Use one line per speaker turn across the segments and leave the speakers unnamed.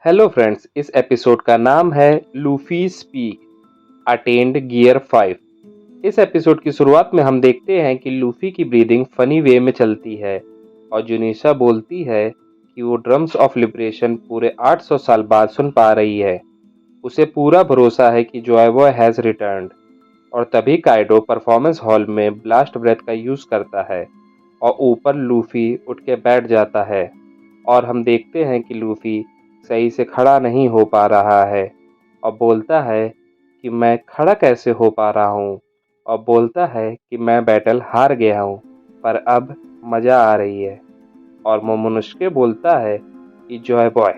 Hello friends, इस episode का नाम है लूफी स्पीक अटेंड गियर 5। इस एपिसोड की शुरुआत में हम देखते हैं कि लूफी की ब्रीदिंग फनी वे में चलती है और जुनिशा बोलती है कि वो ड्रम्स ऑफ लिबरेशन पूरे 800 साल बाद सुन पा रही है। उसे पूरा भरोसा है कि जॉय बॉय हैज रिटर्न्ड। और तभी काइडो परफॉर्मेंस हॉल में ब्लास्ट ब्रेथ का यूज करता है और ऊपर लूफी उठ के बैठ जाता है और हम देखते हैं कि लूफी सही से खड़ा नहीं हो पा रहा है और बोलता है कि मैं खड़ा कैसे हो पा रहा हूँ, और बोलता है कि मैं बैटल हार गया हूँ पर अब मज़ा आ रही है। और मोमोनोsuke बोलता है कि जॉय बॉय,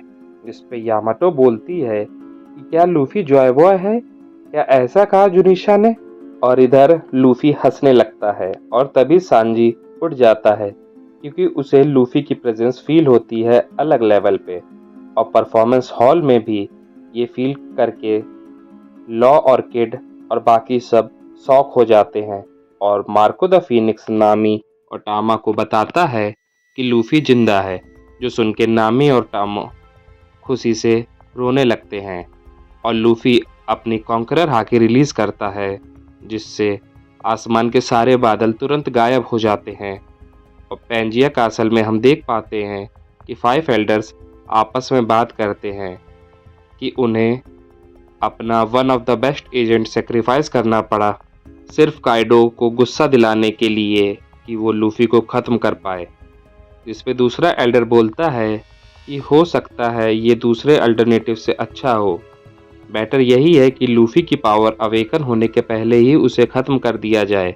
जिस पे यामाटो बोलती है कि क्या लूफी जॉय बॉय है, क्या ऐसा कहा जुनिशा ने। और इधर लूफी हंसने लगता है और तभी सांजी उठ जाता है क्योंकि उसे लूफी की प्रेजेंस फील होती है अलग लेवल पे। और परफॉर्मेंस हॉल में भी ये फील करके लॉ और किड और बाकी सब शॉक हो जाते हैं और मार्को द फीनिक्स नामी और टामा को बताता है कि लूफी जिंदा है, जो सुन के नामी और टामा खुशी से रोने लगते हैं। और लूफी अपनी कॉन्करर हाकी रिलीज करता है जिससे आसमान के सारे बादल तुरंत गायब हो जाते हैं। और पेंजिया कासल में हम देख पाते हैं कि 5 एल्डर्स आपस में बात करते हैं कि उन्हें अपना one of the best agent sacrifice करना पड़ा सिर्फ काइडो को गुस्सा दिलाने के लिए कि वो लूफी को ख़त्म कर पाए। जिस पे दूसरा एल्डर बोलता है कि हो सकता है ये दूसरे अल्टरनेटिव से अच्छा हो, बेटर यही है कि लूफी की पावर अवेकन होने के पहले ही उसे ख़त्म कर दिया जाए।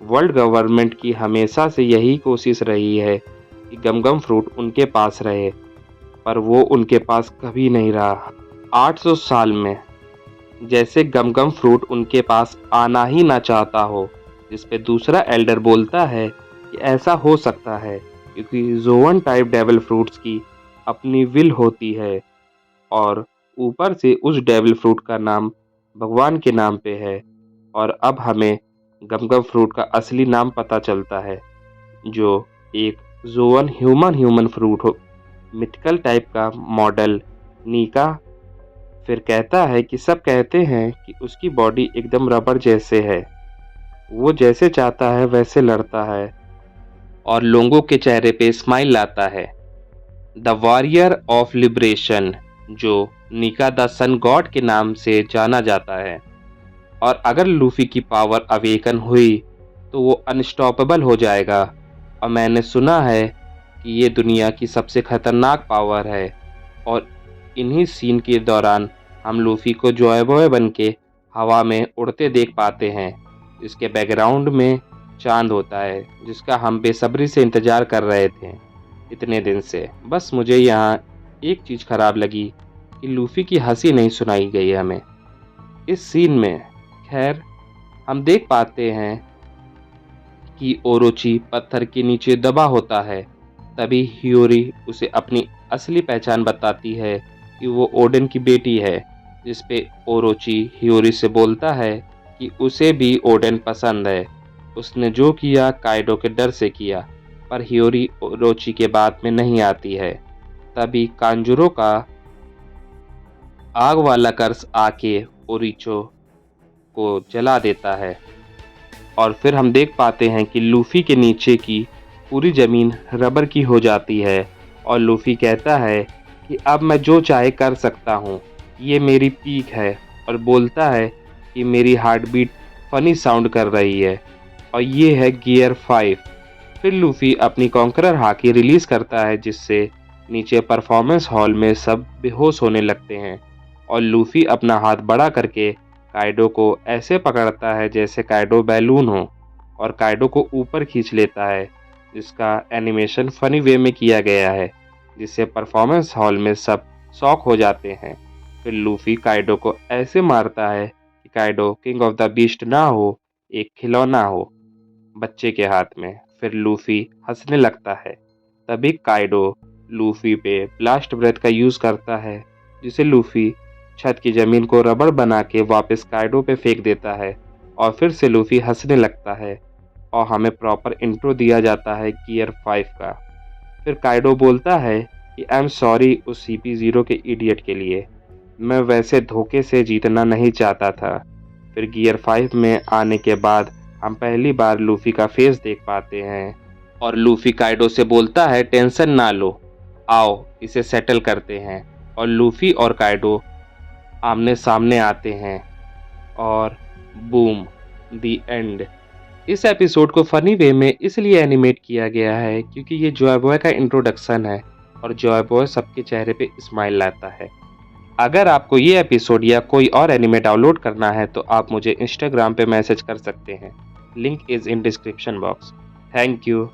वर्ल्ड गवर्नमेंट की हमेशा से यही कोशिश रही है कि गम फ्रूट उनके पास रहे, पर वो उनके पास कभी नहीं रहा। 800 साल में जैसे गम फ्रूट उनके पास आना ही ना चाहता हो। जिस पे दूसरा एल्डर बोलता है कि ऐसा हो सकता है क्योंकि जोवन टाइप डेविल फ्रूट्स की अपनी विल होती है और ऊपर से उस डेविल फ्रूट का नाम भगवान के नाम पे है। और अब हमें गम फ्रूट का असली नाम पता चलता है, जो एक जोवन ह्यूमन फ्रूट हो, मिथिकल टाइप का मॉडल नीका। फिर कहता है कि सब कहते हैं कि उसकी बॉडी एकदम रबड़ जैसे है, वो जैसे चाहता है वैसे लड़ता है और लोगों के चेहरे पे स्माइल लाता है। द वॉरियर ऑफ लिबरेशन, जो निका द सन गॉड के नाम से जाना जाता है। और अगर लूफी की पावर अवेकन हुई तो वो अनस्टॉपेबल हो जाएगा। और मैंने सुना है कि ये दुनिया की सबसे खतरनाक पावर है। और इन्हीं सीन के दौरान हम लूफी को जॉय बॉय बन के हवा में उड़ते देख पाते हैं। इसके बैकग्राउंड में चांद होता है जिसका हम बेसब्री से इंतज़ार कर रहे थे इतने दिन से। बस मुझे यहाँ एक चीज़ ख़राब लगी कि लूफी की हंसी नहीं सुनाई गई हमें इस सीन में। खैर, हम देख पाते हैं कि ओरोची पत्थर के नीचे दबा होता है। तभी हियोरी उसे अपनी असली पहचान बताती है कि वो ओडेन की बेटी है। जिस पे ओरोची हियोरी से बोलता है कि उसे भी ओडेन पसंद है, उसने जो किया काइडो के डर से किया। पर हियोरी ओरोची के बात में नहीं आती है। तभी कांजुरो का आग वाला कर्स आके ओरिचो को जला देता है। और फिर हम देख पाते हैं कि लूफी के नीचे की पूरी ज़मीन रबर की हो जाती है और लूफी कहता है कि अब मैं जो चाहे कर सकता हूँ, ये मेरी पीक है। और बोलता है कि मेरी हार्ट बीट फनी साउंड कर रही है और ये है गियर 5। फिर लूफी अपनी कॉन्करर हाकी रिलीज़ करता है जिससे नीचे परफॉर्मेंस हॉल में सब बेहोश होने लगते हैं। और लूफी अपना हाथ बड़ा करके काइडो को ऐसे पकड़ता है जैसे काइडो बैलून हो और काइडो को ऊपर खींच लेता है, जिसका एनिमेशन फनी वे में किया गया है जिससे परफॉर्मेंस हॉल में सब शॉक हो जाते हैं। फिर लूफी काइडो को ऐसे मारता है कि Kaido king of the beast ना हो, एक खिलौना हो बच्चे के हाथ में। फिर लूफी हंसने लगता है। तभी काइडो लूफी पे ब्लास्ट ब्रेथ का यूज़ करता है जिसे लूफी छत की ज़मीन को रबड़ बना के वापस काइडो पे फेंक देता है। और फिर से लूफी हंसने लगता है और हमें प्रॉपर इंट्रो दिया जाता है गियर 5 का। फिर काइडो बोलता है कि आई एम सॉरी उस CP0 के इडियट के लिए। मैं वैसे धोखे से जीतना नहीं चाहता था। फिर गियर 5 में आने के बाद हम पहली बार लूफी का फेस देख पाते हैं और लूफी काइडो से बोलता है टेंशन ना लो, आओ इसे सेटल करते हैं। और लूफी और काइडो आमने सामने आते हैं और बूम, द एंड। इस एपिसोड को फनी वे में इसलिए एनिमेट किया गया है क्योंकि ये जॉय बॉय का इंट्रोडक्शन है और जॉय बॉय सबके चेहरे पे स्माइल लाता है। अगर आपको ये एपिसोड या कोई और एनिमे डाउनलोड करना है तो आप मुझे इंस्टाग्राम पे मैसेज कर सकते हैं। Link is in description box. Thank you.